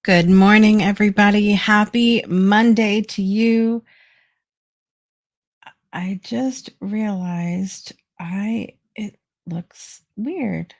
Good morning, everybody. Happy Monday to you. I just realized it looks weird.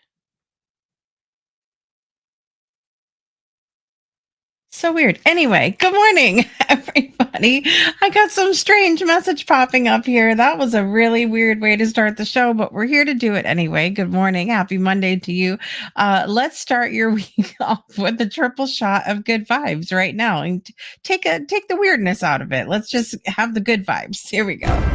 So weird. Anyway, good morning, everybody. I got some strange message popping up here. That was a really weird way to start the show, but we're here to do it anyway. Good morning. Happy Monday to you. Let's start your week off with a triple shot of good vibes right now and take the weirdness out of it. Let's just have the good vibes. Here we go.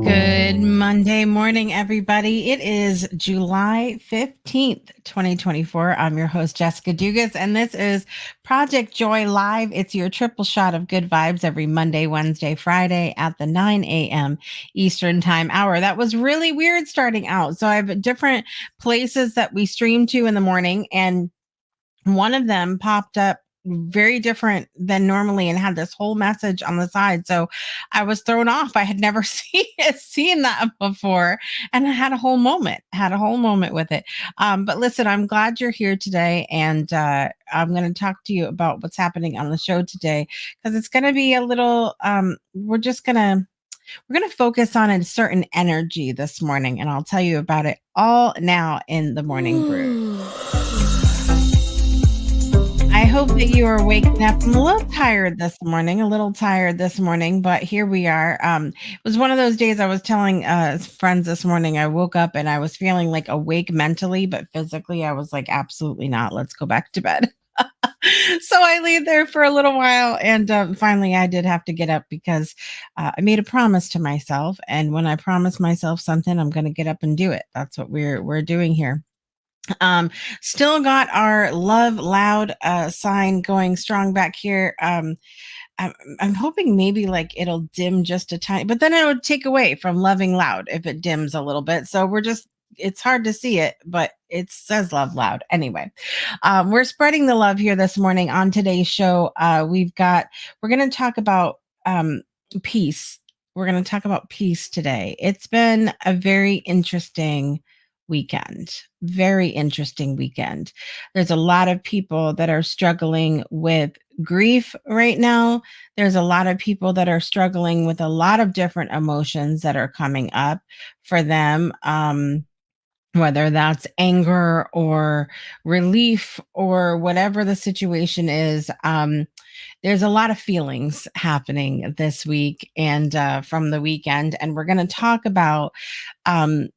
Good Monday morning, everybody. It is July 15th, 2024. I'm your host, Jessica Dugas, and this is Project Joy Live. It's your triple shot of good vibes every Monday, Wednesday, Friday at the 9 a.m. Eastern Time hour. That was really weird starting out. So I have different places that we stream to in the morning, and one of them popped up very different than normally and had this whole message on the side. So I was thrown off. I had never seen that before. And I had a whole moment with it. But listen, I'm glad you're here today. And I'm going to talk to you about what's happening on the show today because it's going to be a little, we're going to focus on a certain energy this morning. And I'll tell you about it all now in the morning brew. I hope that you are waking up. I'm a little tired this morning, but here we are. It was one of those days I was telling friends this morning. I woke up and I was feeling like awake mentally, but physically I was like, absolutely not. Let's go back to bed. So I laid there for a little while, and finally I did have to get up because I made a promise to myself, and when I promise myself something, I'm going to get up and do it. That's what we're doing here. Um, Still got our love loud sign going strong back here. I'm hoping maybe like it'll dim just a tiny, but then it would take away from loving loud if it dims a little bit. So it's hard to see it, but it says love loud anyway. We're spreading the love here this morning on today's show. We're going to talk about peace. We're going to talk about peace today. It's been a very interesting weekend. Very interesting weekend. There's a lot of people that are struggling with grief right now. There's a lot of people that are struggling with a lot of different emotions that are coming up for them. Whether that's anger or relief or whatever the situation is. There's a lot of feelings happening this week and from the weekend. And we're going to talk about um,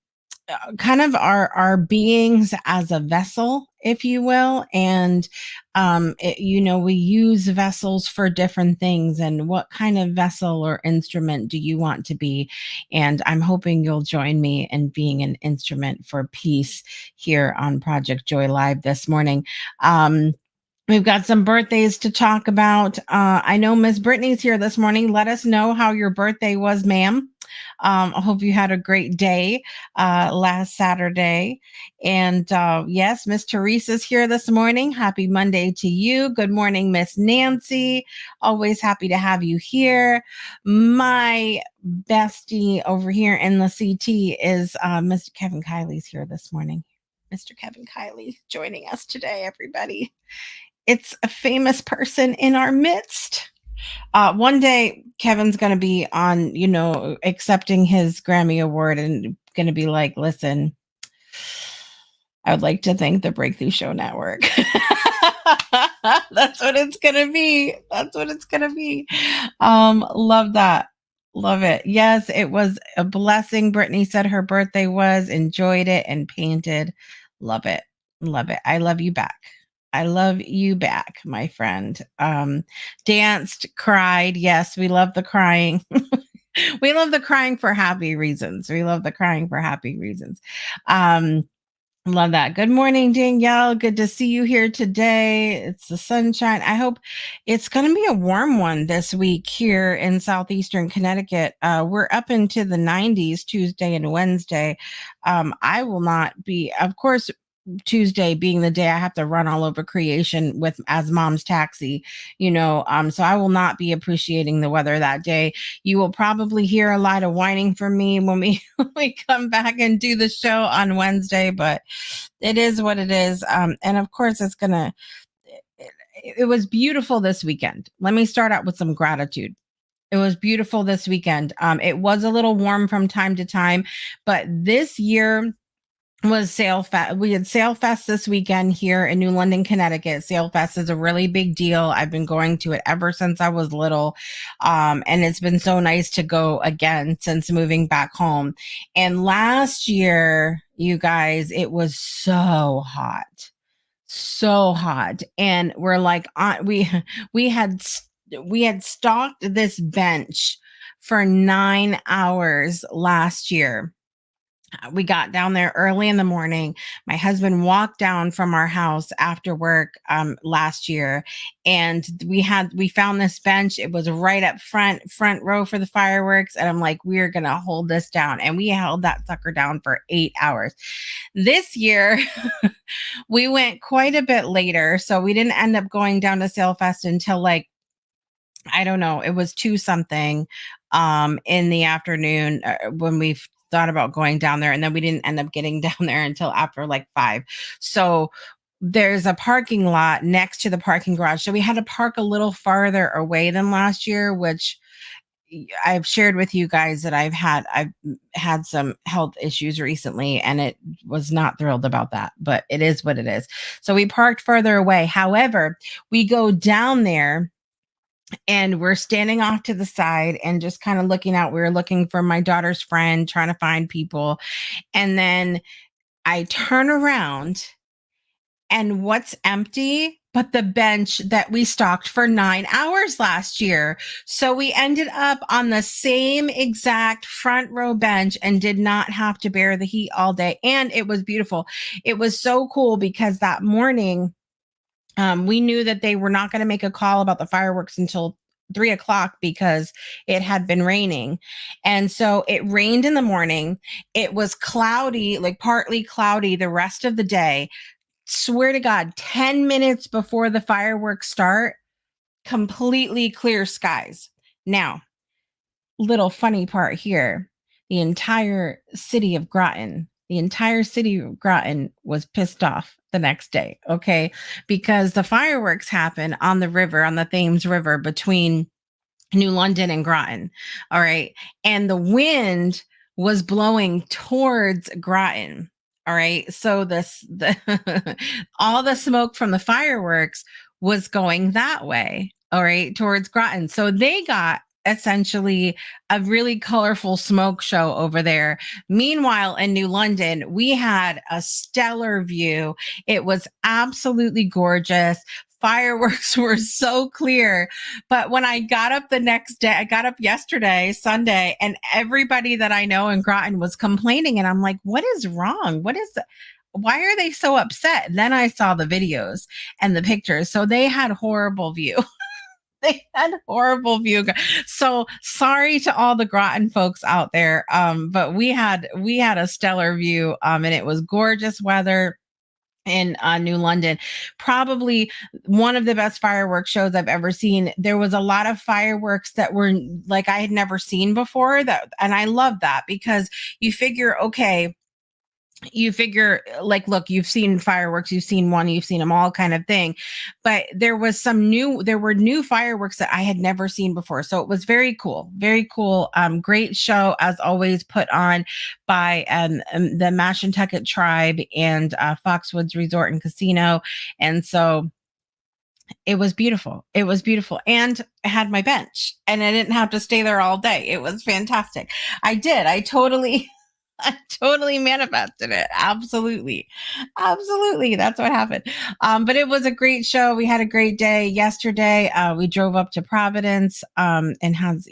kind of our beings as a vessel, if you will, and we use vessels for different things, and what kind of vessel or instrument do you want to be? And I'm hoping you'll join me in being an instrument for peace here on Project Joy Live this morning. We've got some birthdays to talk about. I know Miss Brittany's here this morning. Let us know how your birthday was, ma'am. I hope you had a great day last Saturday. And yes, Miss Teresa's here this morning. Happy Monday to you. Good morning, Miss Nancy. Always happy to have you here. My bestie over here in the CT is Mr. Kevin Kiley's here this morning. Mr. Kevin Kiley joining us today, everybody. It's a famous person in our midst. One day, Kevin's going to be on, accepting his Grammy Award and going to be like, listen, I would like to thank the Breakthrough Show Network. That's what it's going to be. That's what it's going to be. Love that. Love it. Yes, it was a blessing. Brittany said her birthday was, enjoyed it, and painted. Love it. Love it. I love you back. I love you back, my friend. Danced, cried. Yes, we love the crying. We love the crying for happy reasons. We love the crying for happy reasons. Um, Love that. Good morning, Danielle. Good to see you here today. It's the sunshine. I hope it's going to be a warm one this week here in southeastern Connecticut. We're up into the 90s Tuesday and Wednesday. I will not be, of course, Tuesday being the day I have to run all over creation with as mom's taxi, so I will not be appreciating the weather that day. You will probably hear a lot of whining from me when we when we come back and do the show on Wednesday, but it is what it is. And of course it was beautiful this weekend. Let me start out with some gratitude. It was beautiful this weekend. It was a little warm from time to time, but this year was Sail Fest. We had Sail Fest this weekend here in New London, Connecticut. Sail Fest is a really big deal. I've been going to it ever since I was little. And it's been so nice to go again since moving back home. And last year, you guys, it was so hot. So hot. And we're like, we had we had stalked this bench for 9 hours last year. We got down there early in the morning. My husband walked down from our house after work last year, and we found this bench. It was right up front row for the fireworks, and I'm like, we're gonna hold this down, and we held that sucker down for 8 hours. This year, we went quite a bit later, so we didn't end up going down to Sailfest until like, I don't know, it was two something in the afternoon when we thought about going down there, and then we didn't end up getting down there until after like 5. So there's a parking lot next to the parking garage. So we had to park a little farther away than last year, which I've shared with you guys that I've had some health issues recently, and it was not thrilled about that, but it is what it is. So we parked further away. However, we go down there and we're standing off to the side and just kind of looking out. We were looking for my daughter's friend, trying to find people. And then I turn around, and what's empty but the bench that we stocked for 9 hours last year? So we ended up on the same exact front row bench and did not have to bear the heat all day. And it was beautiful. It was so cool because that morning, we knew that they were not going to make a call about the fireworks until 3 o'clock because it had been raining. And so it rained in the morning. It was cloudy, like partly cloudy the rest of the day. Swear to God, 10 minutes before the fireworks start, completely clear skies. Now, little funny part here, the entire city of Groton was pissed off the next day, okay? Because the fireworks happen on the river, on the Thames River between New London and Groton. All right. And the wind was blowing towards Groton. All right. So the all the smoke from the fireworks was going that way. All right, towards Groton. So they got essentially a really colorful smoke show over there. Meanwhile, in New London, we had a stellar view. It was absolutely gorgeous. Fireworks were so clear. But when I got up the next day, I got up yesterday, Sunday, and everybody that I know in Groton was complaining. And I'm like, what is wrong? Why are they so upset? And then I saw the videos and the pictures. So they had horrible view. They had horrible view. So sorry to all the Groton folks out there. But we had a stellar view. And it was gorgeous weather in New London. Probably one of the best fireworks shows I've ever seen. There was a lot of fireworks that were like I had never seen before, and I love that because like, look, you've seen fireworks, you've seen one, you've seen them all, kind of thing. But there were new fireworks that I had never seen before. So it was very cool, very cool. Great show as always, put on by the Mashantucket tribe and Foxwoods Resort and Casino. And so It was beautiful. It was beautiful, and I had my bench, and I didn't have to stay there all day. It was fantastic. I did. I totally I totally manifested it. Absolutely. Absolutely. That's what happened. But it was a great show. We had a great day yesterday. We drove up to Providence and has,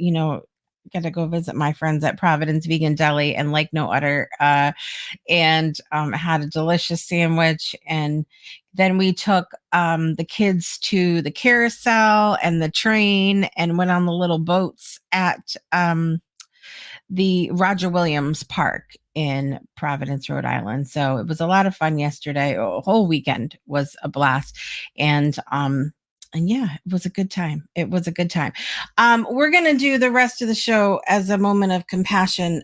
got to go visit my friends at Providence Vegan Deli and like no other. And had a delicious sandwich. And then we took the kids to the carousel and the train and went on the little boats at the Roger Williams Park in Providence, Rhode Island. So it was a lot of fun yesterday. A whole weekend was a blast. And yeah, it was a good time. It was a good time. We're gonna do the rest of the show as a moment of compassion.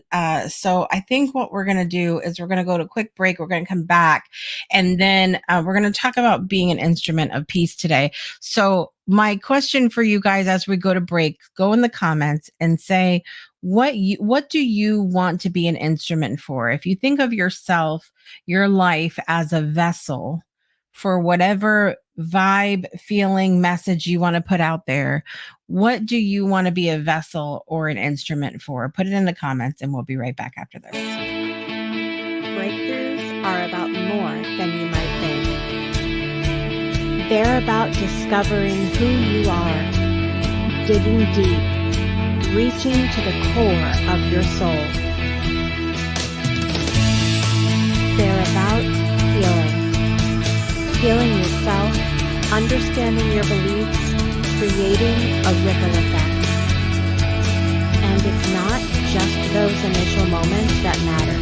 So I think what we're gonna do is we're gonna go to a quick break. We're gonna come back, and then we're gonna talk about being an instrument of peace today. So my question for you guys as we go to break, go in the comments and say what do you want to be an instrument for? If you think of yourself, your life as a vessel for whatever vibe, feeling, message you want to put out there, what do you want to be a vessel or an instrument for? Put it in the comments and we'll be right back after this. Breakthroughs are about more than you might think. They're about discovering who you are, digging deep, reaching to the core of your soul. They're about healing yourself, understanding your beliefs, creating a ripple effect. And it's not just those initial moments that matter.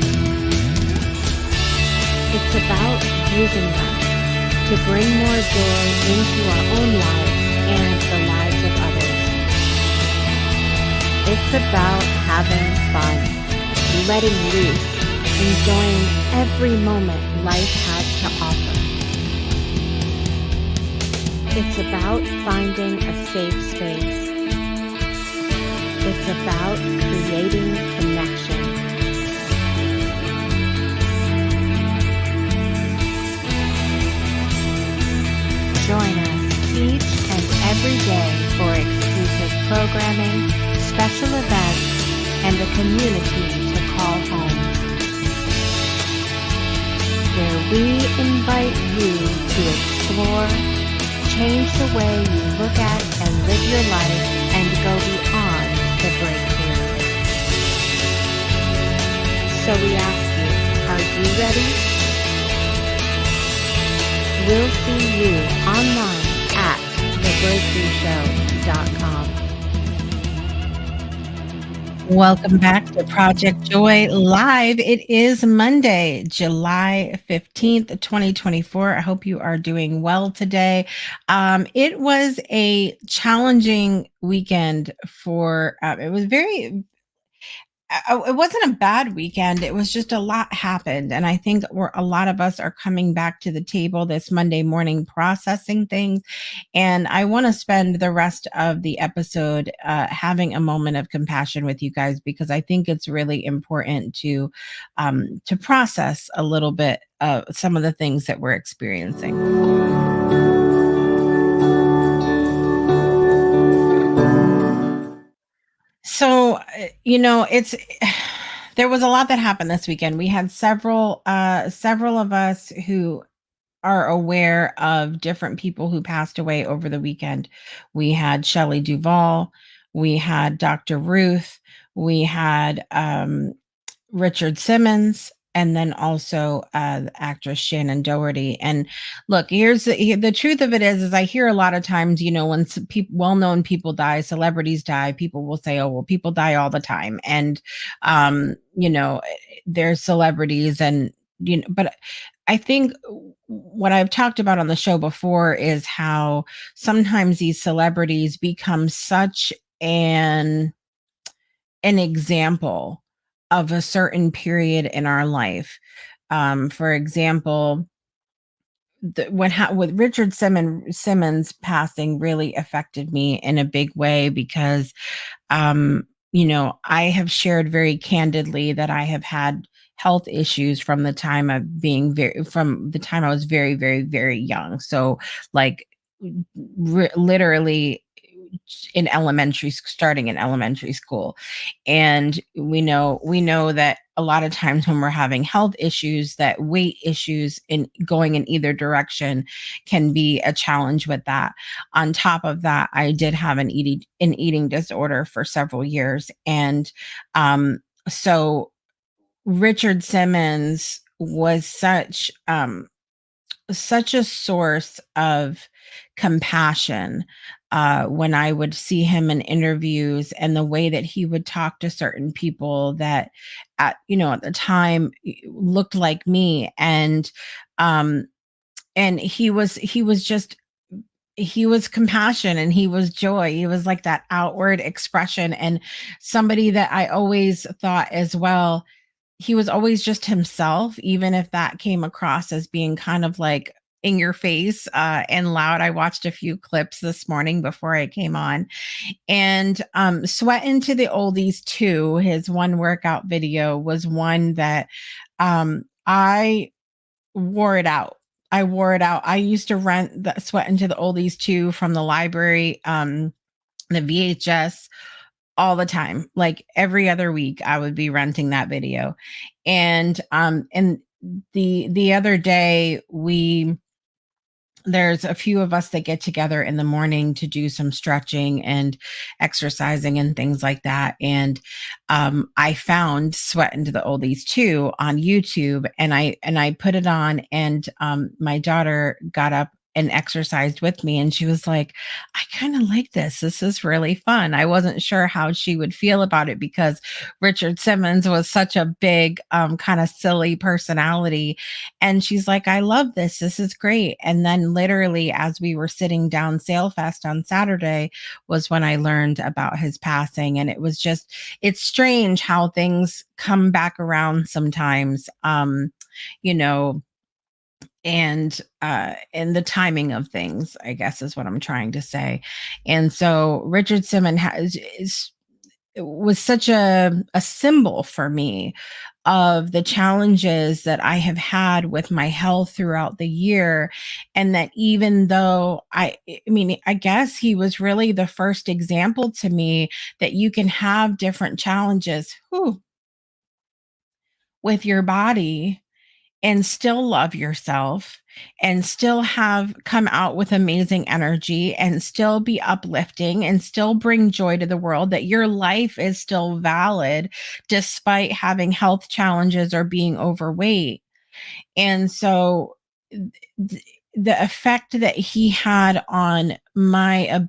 It's about using them to bring more joy into our own lives and the lives of others. It's about having fun, letting loose, enjoying every moment life has to offer. It's about finding a safe space. It's about creating connection. Join us each and every day for exclusive programming, special events, and a community to call home, where we invite you to explore, change the way you look at and live your life, and go beyond the breakthrough. So we ask you, are you ready? We'll see you online at thebreakthroughshow.com. Welcome back to Project Joy Live. It is Monday, July 15th, 2024. I hope you are doing well today. It was a challenging weekend for, it was very, it wasn't a bad weekend. It was just a lot happened. And I think a lot of us are coming back to the table this Monday morning processing things. And I want to spend the rest of the episode having a moment of compassion with you guys, because I think it's really important to process a little bit of some of the things that we're experiencing. So, it's there was a lot that happened this weekend. We had several of us who are aware of different people who passed away over the weekend. We had Shelley Duvall, we had Dr. Ruth, we had Richard Simmons, and then also the actress Shannon Doherty. And look, here's the truth of it is I hear a lot of times, when well-known people die, celebrities die, people will say, oh, well, people die all the time. And, they're celebrities and, but I think what I've talked about on the show before is how sometimes these celebrities become such an example of a certain period in our life. For example, with Richard Simmons passing really affected me in a big way because, I have shared very candidly that I have had health issues from the time I was very, very, very young. So like literally starting in elementary school. And we know that a lot of times when we're having health issues, that weight issues in going in either direction can be a challenge with that. On top of that, I did have an eating disorder for several years. And so Richard Simmons was such a source of compassion when I would see him in interviews, and the way that he would talk to certain people that at the time looked like me. Um and he was compassion, and he was joy. He was like that outward expression, and somebody that I always thought as well, he was always just himself, even if that came across as being kind of like in your face and loud. I watched a few clips this morning before I came on, and Sweatin' to the Oldies 2, his one workout video, was one that I wore it out. I wore it out. I used to rent the Sweatin' to the Oldies 2 from the library, the VHS, all the time. Like every other week I would be renting that video. And the other day, there's a few of us that get together in the morning to do some stretching and exercising and things like that. And I found Sweatin' to the Oldies 2 on YouTube, and I put it on, and my daughter got up and exercised with me, and she was like, I kind of like this. This is really fun. I wasn't sure how she would feel about it, because Richard Simmons was such a big, kind of silly personality. And she's like, I love this. This is great. And then, literally, as we were sitting down SailFest on Saturday, was when I learned about his passing. And it's strange how things come back around sometimes. You know, and the timing of things, I guess, is what I'm trying to say. And so Richard Simmons was such a symbol for me of the challenges that I have had with my health throughout the year. And that, even though I mean, I guess he was really the first example to me that you can have different challenges with your body and still love yourself, and still have come out with amazing energy, and still be uplifting, and still bring joy to the world, that your life is still valid despite having health challenges or being overweight. And so the effect that he had on my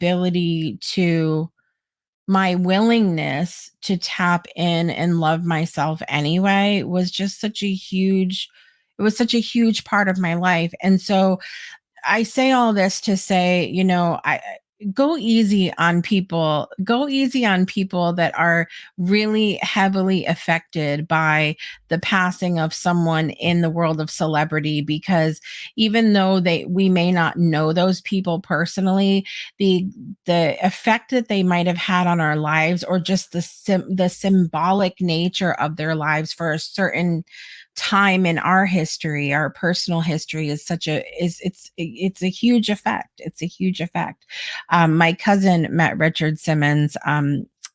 willingness to tap in and love myself anyway was just such a huge part of my life. And so I say all this to say, I go easy on people that are really heavily affected by the passing of someone in the world of celebrity, because even though we may not know those people personally, the effect that they might have had on our lives, or just the symbolic nature of their lives for a certain time in our history, our personal history, it's a huge effect. It's a huge effect. My cousin met Richard Simmons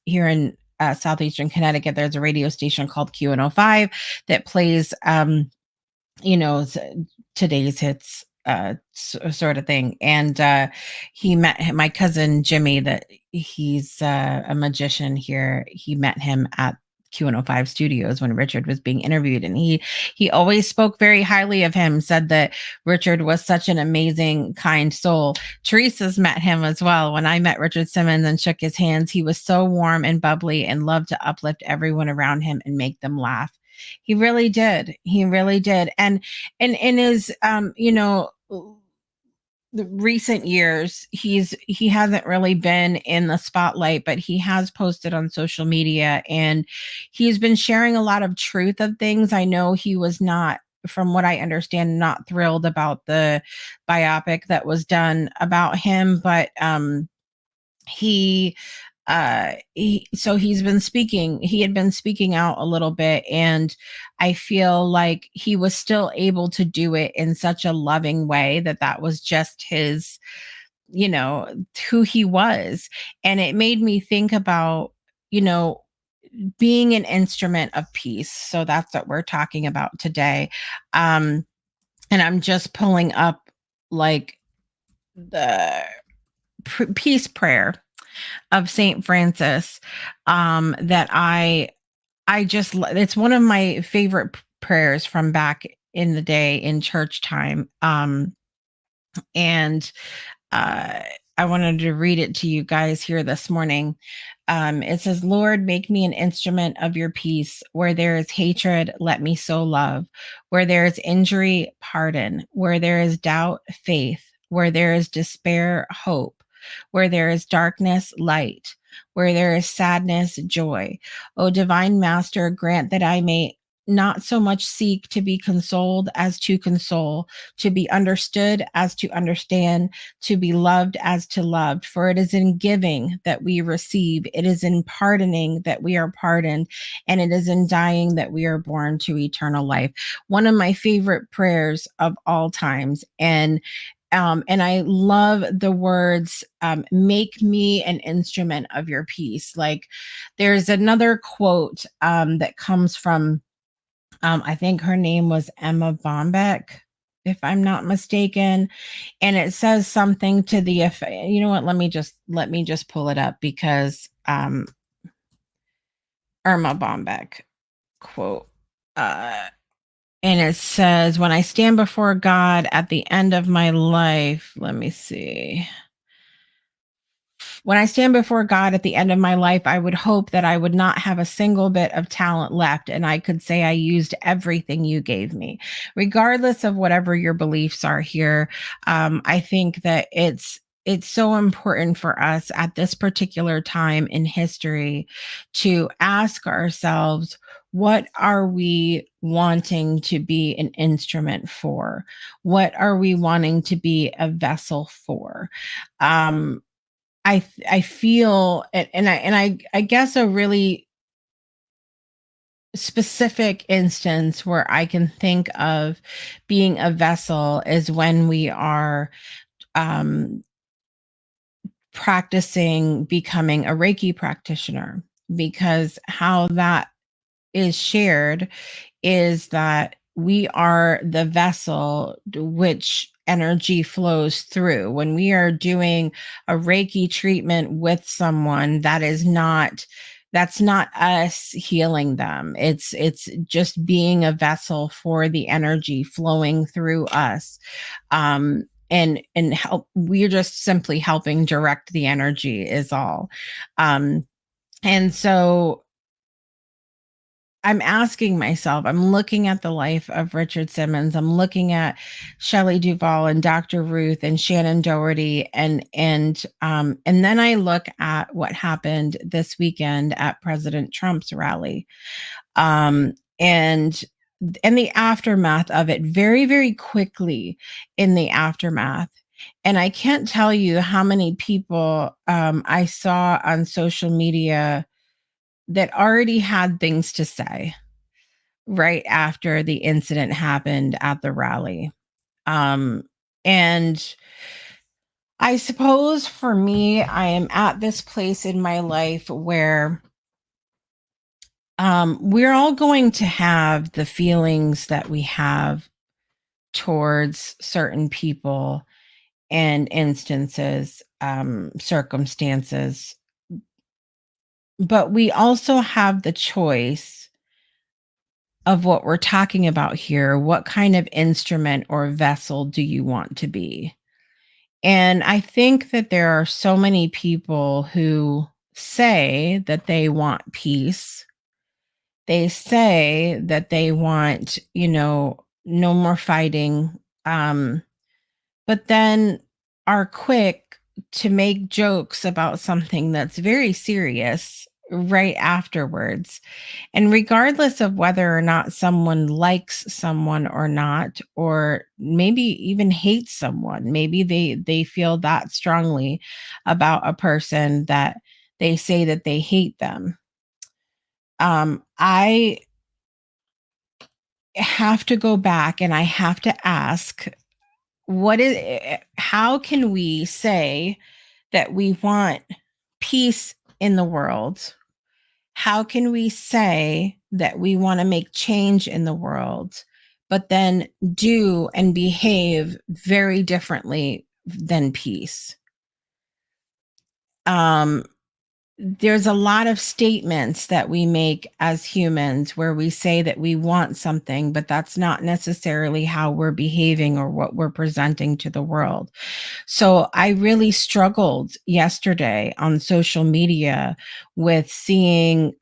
here in southeastern Connecticut. There's a radio station called Q105 that plays you know s- today's hits, sort of thing. And he met my cousin Jimmy, that he's a magician here. He met him at Q105 studios when Richard was being interviewed, and he always spoke very highly of him, said that Richard was such an amazing, kind soul. Teresa's met him as well. When I met Richard Simmons and shook his hands, he was so warm and bubbly and loved to uplift everyone around him and make them laugh. He really did. He really did. And in his the recent years, he hasn't really been in the spotlight, but he has posted on social media, and he's been sharing a lot of truth of things. I know he was not, from what I understand, not thrilled about the biopic that was done about him, but he he had been speaking out a little bit, and I feel like he was still able to do it in such a loving way, that was just you know, who he was. And it made me think about, you know, being an instrument of peace. So that's what we're talking about today. Um, and I'm just pulling up like the peace prayer of Saint Francis, that I just it's one of my favorite prayers from back in the day in church time. And uh, I wanted to read it to you guys here this morning. It says, Lord, make me an instrument of your peace. Where there is hatred, let me sow love. Where there is injury, pardon. Where there is doubt, faith. Where there is despair, hope. Where there is darkness, light. Where there is sadness, joy. O divine master, grant that I may not so much seek to be consoled as to console, to be understood as to understand, to be loved as to loved. For it is in giving that we receive, it is in pardoning that we are pardoned, and it is in dying that we are born to eternal life. One of my favorite prayers of all times. And I love the words, make me an instrument of your peace. Like there's another quote that comes from, I think her name was Emma Bombeck, if I'm not mistaken. And it says something to the effect, you know what, let me just pull it up because Irma Bombeck quote, and it says, when I stand before God at the end of my life, let me see. When I stand before God at the end of my life, I would hope that I would not have a single bit of talent left, and I could say I used everything you gave me. Regardless of whatever your beliefs are here, I think that it's so important for us at this particular time in history to ask ourselves, what are we wanting to be an instrument for? What are we wanting to be a vessel for? I feel and I guess a really specific instance where I can think of being a vessel is when we are um, practicing becoming a Reiki practitioner, because how that is shared is that we are the vessel which energy flows through. When we are doing a Reiki treatment with someone, that's not us healing them. It's just being a vessel for the energy flowing through us. And help, we're just simply helping direct the energy is all. And so I'm asking myself, I'm looking at the life of Richard Simmons. I'm looking at Shelley Duvall and Dr. Ruth and Shannon Doherty. And then I look at what happened this weekend at President Trump's rally. Um, and the aftermath of it, very, very quickly in the aftermath. And I can't tell you how many people I saw on social media that already had things to say right after the incident happened at the rally. Um, and I suppose for me, I am at this place in my life where we're all going to have the feelings that we have towards certain people and instances, circumstances. But we also have the choice of what we're talking about here. What kind of instrument or vessel do you want to be? And I think that there are so many people who say that they want peace. They say that they want, no more fighting. But then are quick to make jokes about something that's very serious right afterwards. And regardless of whether or not someone likes someone or not, or maybe even hates someone, maybe they feel that strongly about a person that they say that they hate them. I have to go back and I have to ask, how can we say that we want peace in the world? How can we say that we want to make change in the world, but then do and behave very differently than peace? Um, there's a lot of statements that we make as humans where we say that we want something, but that's not necessarily how we're behaving or what we're presenting to the world. So I really struggled yesterday on social media with seeing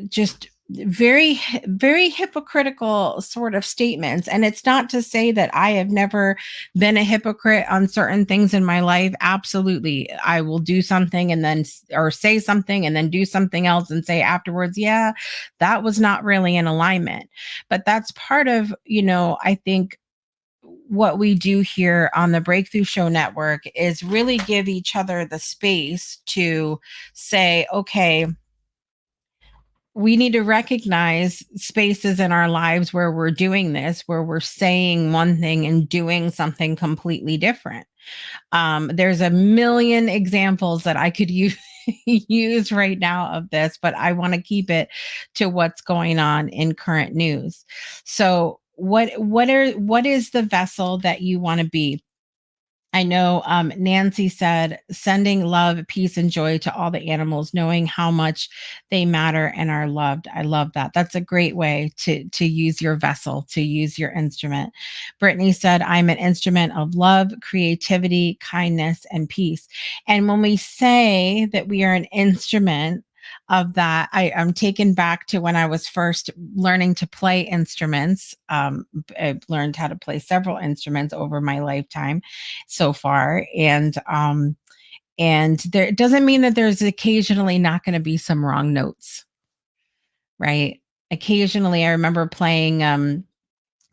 just very hypocritical sort of statements. And it's not to say that I have never been a hypocrite on certain things in my life. Absolutely, I will do something and then or say something and then do something else and say afterwards, yeah, that was not really in alignment. But that's part of, I think what we do here on the Breakthrough Show Network is really give each other the space to say, okay, we need to recognize spaces in our lives where we're doing this, where we're saying one thing and doing something completely different. There's a million examples that I could use right now of this, but I want to keep it to what's going on in current news. So, what is the vessel that you want to be? I know Nancy said, sending love, peace, and joy to all the animals, knowing how much they matter and are loved. I love that. That's a great way to use your vessel, to use your instrument. Brittany said, I'm an instrument of love, creativity, kindness, and peace. And when we say that we are an instrument of that, I'm taken back to when I was first learning to play instruments. I've learned how to play several instruments over my lifetime so far, and there, it doesn't mean that there's occasionally not going to be some wrong notes, right? Occasionally, I remember playing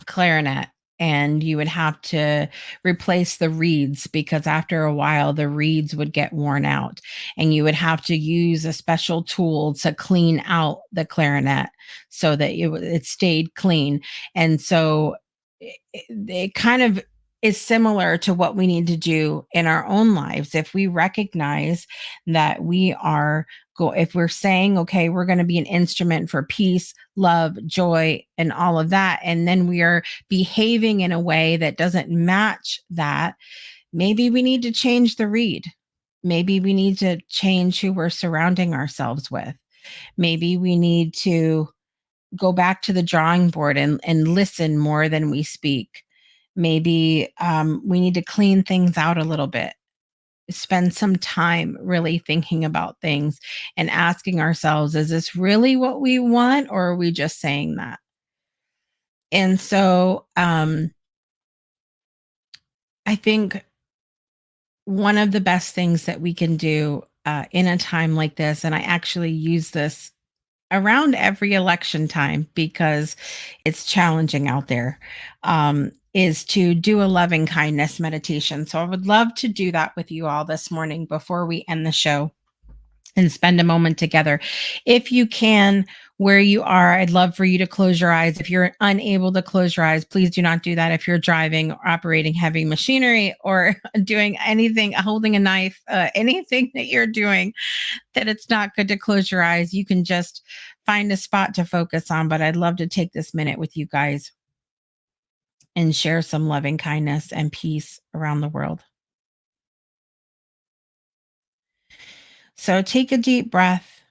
clarinet, and you would have to replace the reeds because after a while the reeds would get worn out, and you would have to use a special tool to clean out the clarinet so that it stayed clean. And so it kind of is similar to what we need to do in our own lives. If we recognize that we are if we're saying, okay, we're going to be an instrument for peace, love, joy, and all of that, and then we are behaving in a way that doesn't match that, maybe we need to change the read. Maybe we need to change who we're surrounding ourselves with. Maybe we need to go back to the drawing board and listen more than we speak. Maybe we need to clean things out a little bit, spend some time really thinking about things and asking ourselves, is this really what we want, or are we just saying that? And so I think one of the best things that we can do in a time like this, and I actually use this around every election time because it's challenging out there, is to do a loving kindness meditation. So I would love to do that with you all this morning before we end the show and spend a moment together. If you can, where you are, I'd love for you to close your eyes. If you're unable to close your eyes, please do not do that. If you're driving or operating heavy machinery or doing anything, holding a knife, anything that you're doing that it's not good to close your eyes, you can just find a spot to focus on. But I'd love to take this minute with you guys and share some loving kindness and peace around the world. So take a deep breath.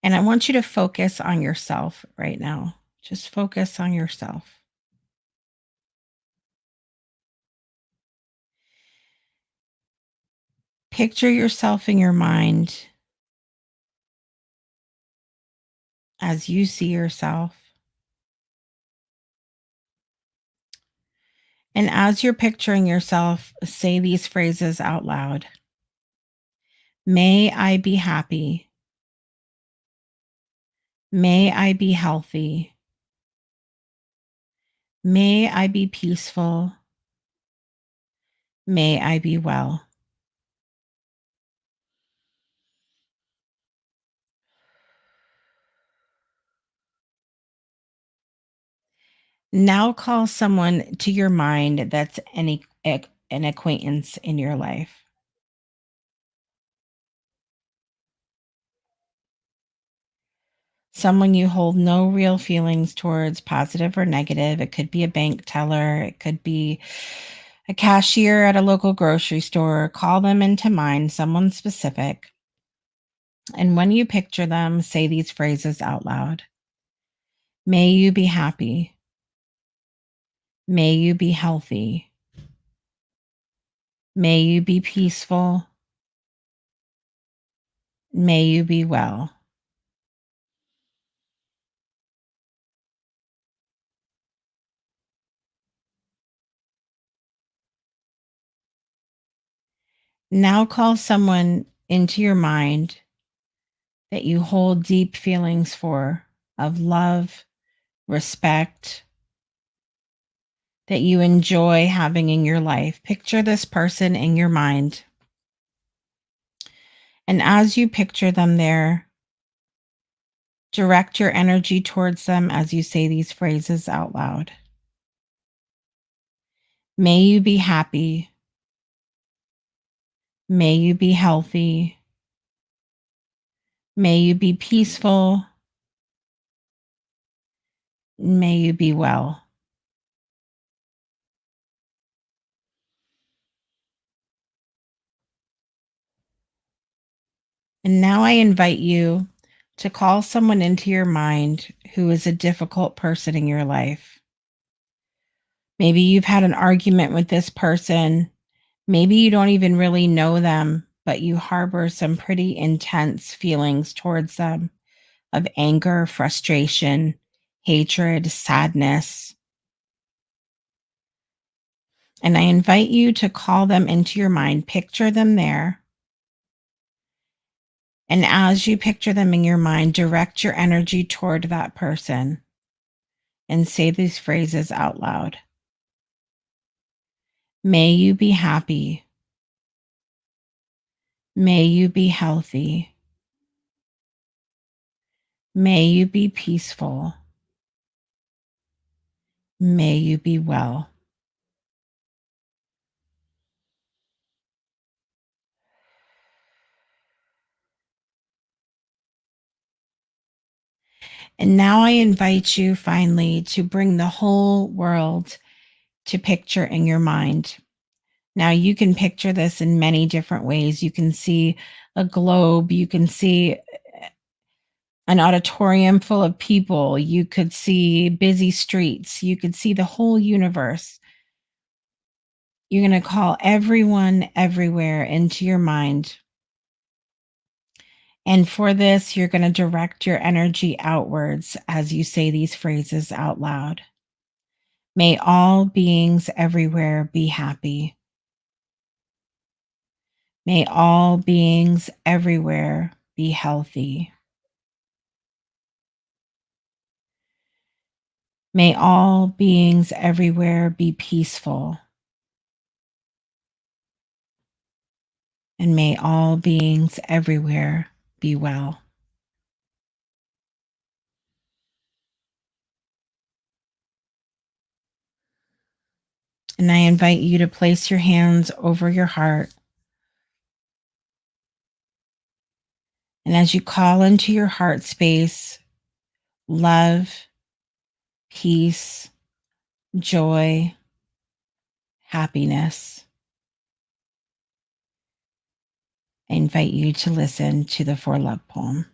And I want you to focus on yourself right now. Just focus on yourself. Picture yourself in your mind as you see yourself. And as you're picturing yourself, say these phrases out loud. May I be happy. May I be healthy. May I be peaceful. May I be well. Now call someone to your mind that's an acquaintance in your life. Someone you hold no real feelings towards, positive or negative. It could be a bank teller, it could be a cashier at a local grocery store. Call them into mind, someone specific. And when you picture them, say these phrases out loud. May you be happy. May you be healthy. May you be peaceful. May you be well. Now call someone into your mind that you hold deep feelings for of love, respect, that you enjoy having in your life. Picture this person in your mind. And as you picture them there, direct your energy towards them as you say these phrases out loud. May you be happy. May you be healthy. May you be peaceful. May you be well. And now I invite you to call someone into your mind who is a difficult person in your life. Maybe you've had an argument with this person. Maybe you don't even really know them, but you harbor some pretty intense feelings towards them of anger, frustration, hatred, sadness. And I invite you to call them into your mind, picture them there. And as you picture them in your mind, direct your energy toward that person and say these phrases out loud. May you be happy. May you be healthy. May you be peaceful. May you be well. And now I invite you finally to bring the whole world to picture in your mind. Now you can picture this in many different ways. You can see a globe, you can see an auditorium full of people, you could see busy streets, you could see the whole universe. You're going to call everyone everywhere into your mind. And for this, you're going to direct your energy outwards as you say these phrases out loud. May all beings everywhere be happy. May all beings everywhere be healthy. May all beings everywhere be peaceful. And may all beings everywhere be well. And I invite you to place your hands over your heart. And as you call into your heart space, love, peace, joy, happiness, I invite you to listen to the For Love poem.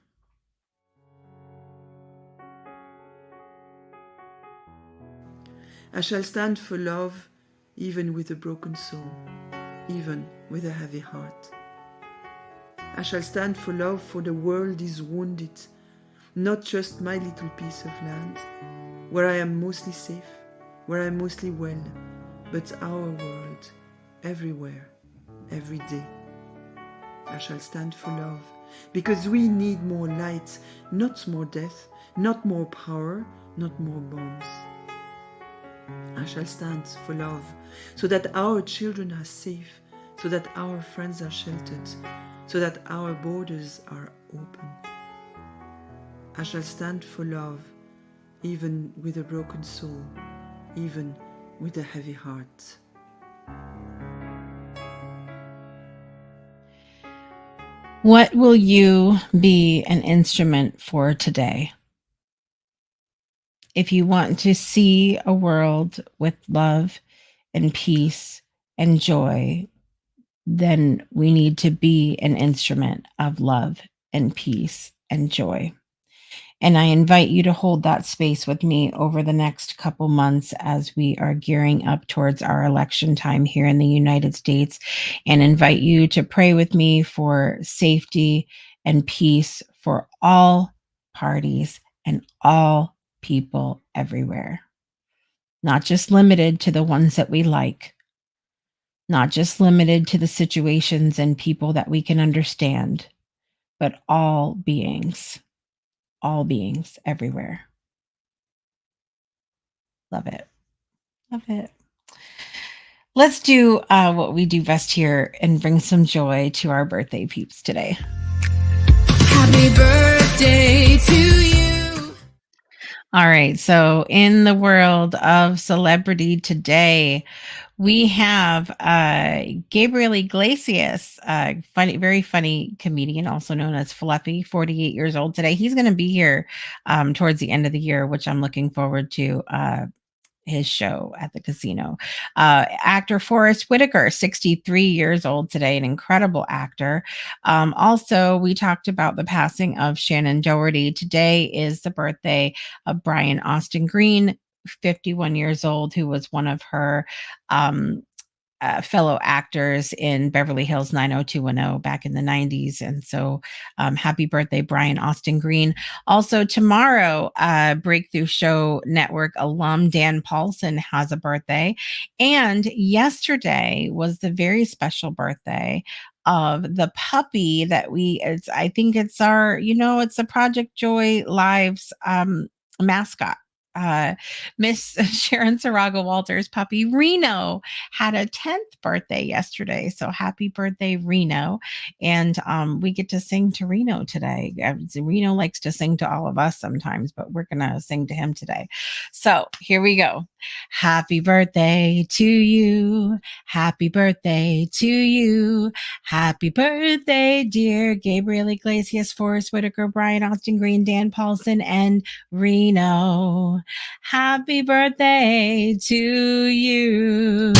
I shall stand for love, even with a broken soul, even with a heavy heart. I shall stand for love, for the world is wounded, not just my little piece of land, where I am mostly safe, where I am mostly well, but our world, everywhere, every day. I shall stand for love, because we need more light, not more death, not more power, not more bombs. I shall stand for love, so that our children are safe, so that our friends are sheltered, so that our borders are open. I shall stand for love, even with a broken soul, even with a heavy heart. What will you be an instrument for today? If you want to see a world with love and peace and joy, then we need to be an instrument of love and peace and joy. And I invite you to hold that space with me over the next couple months as we are gearing up towards our election time here in the United States, and invite you to pray with me for safety and peace for all parties and all people everywhere, not just limited to the ones that we like, not just limited to the situations and people that we can understand, but all beings everywhere. Love it. Love it. Let's do what we do best here and bring some joy to our birthday peeps today. Happy birthday to you. All right. So, in the world of celebrity today, we have Gabriel Iglesias, funny, very funny comedian, also known as Fluffy, 48 years old today. He's going to be here towards the end of the year, which I'm looking forward to. His show at the casino. Actor Forrest Whitaker, 63 years old today, an incredible actor. Also, we talked about the passing of Shannon Doherty. Today is the birthday of Brian Austin Green, 51 years old, who was one of her fellow actors in Beverly Hills 90210 back in the 90s. And so happy birthday, Brian Austin Green. Also tomorrow, Breakthrough Show Network alum Dan Paulson has a birthday. And yesterday was the very special birthday of the puppy that I think it's our, it's the Project Joy Lives mascot. Miss Sharon Saraga Walters' puppy Reno had a 10th birthday yesterday. So happy birthday, Reno. And we get to sing to Reno today. Reno likes to sing to all of us sometimes, but we're going to sing to him today. So here we go. Happy birthday to you. Happy birthday to you. Happy birthday, dear Gabriel Iglesias, Forrest Whitaker, Brian Austin Green, Dan Paulson, and Reno. Happy birthday to you.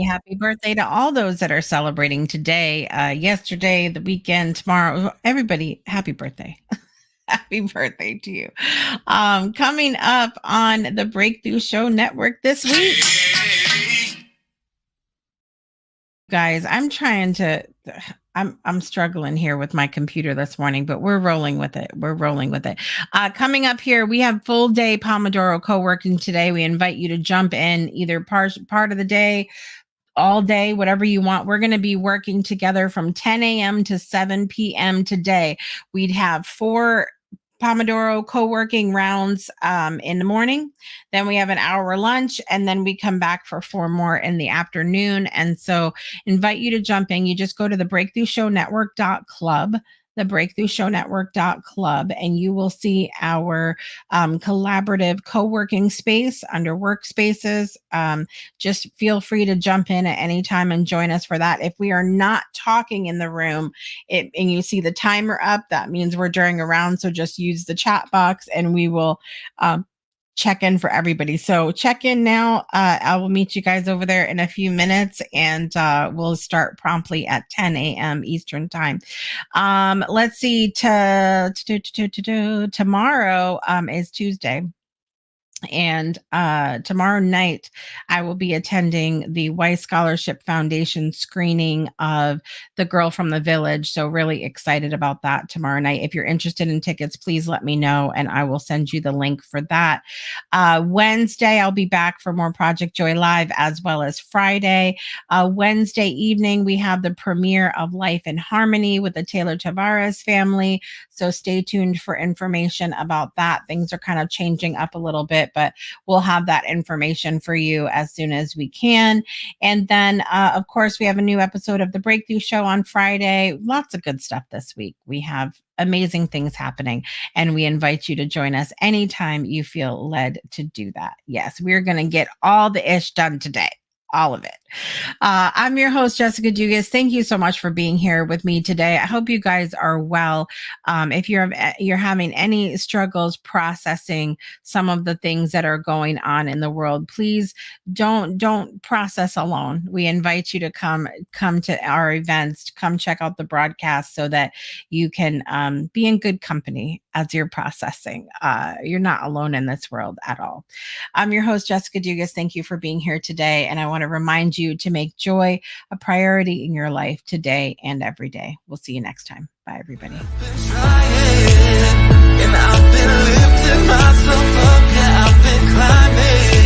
Happy birthday to all those that are celebrating today, yesterday, the weekend, tomorrow. Everybody, happy birthday. Happy birthday to you. Coming up on the Breakthrough Show Network this week. Guys, I'm struggling here with my computer this morning, but we're rolling with it. Coming up here, we have full day Pomodoro co-working today. We invite you to jump in either part of the day, all day, whatever you want. We're going to be working together from 10 a.m. to 7 p.m. today. We'd have 4 Pomodoro co-working rounds in the morning. Then we have an hour lunch, and then we come back for 4 more in the afternoon. And so invite you to jump in. You just go to the breakthroughshownetwork.club, the breakthroughshownetwork.club, and you will see our collaborative co-working space under workspaces. Just feel free to jump in at any time and join us for that. If we are not talking in the room and you see the timer up, that means we're during a round. So just use the chat box and we will check in for everybody. So check in now. I will meet you guys over there in a few minutes, and we'll start promptly at 10 a.m. Eastern time. Let's see. Tomorrow is Tuesday. And tomorrow night, I will be attending the Weiss Scholarship Foundation screening of The Girl from the Village. So really excited about that tomorrow night. If you're interested in tickets, please let me know and I will send you the link for that. Wednesday, I'll be back for more Project Joy Live, as well as Friday. Wednesday evening, we have the premiere of Life in Harmony with the Taylor Tavares family. So stay tuned for information about that. Things are kind of changing up a little bit, but we'll have that information for you as soon as we can. And then, of course, we have a new episode of The Breakthrough Show on Friday. Lots of good stuff this week. We have amazing things happening, and we invite you to join us anytime you feel led to do that. Yes, we're going to get all the ish done today. All of it. I'm your host, Jessica Dugas. Thank you so much for being here with me today. I hope you guys are well. If you're having any struggles processing some of the things that are going on in the world, please don't process alone. We invite you to come to our events, come check out the broadcast so that you can be in good company as you're processing. You're not alone in this world at all. I'm your host, Jessica Dugas. Thank you for being here today. And I want to remind you to make joy a priority in your life today and every day. We'll see you next time. Bye, everybody. I've been lifting myself up, yeah, I've been climbing.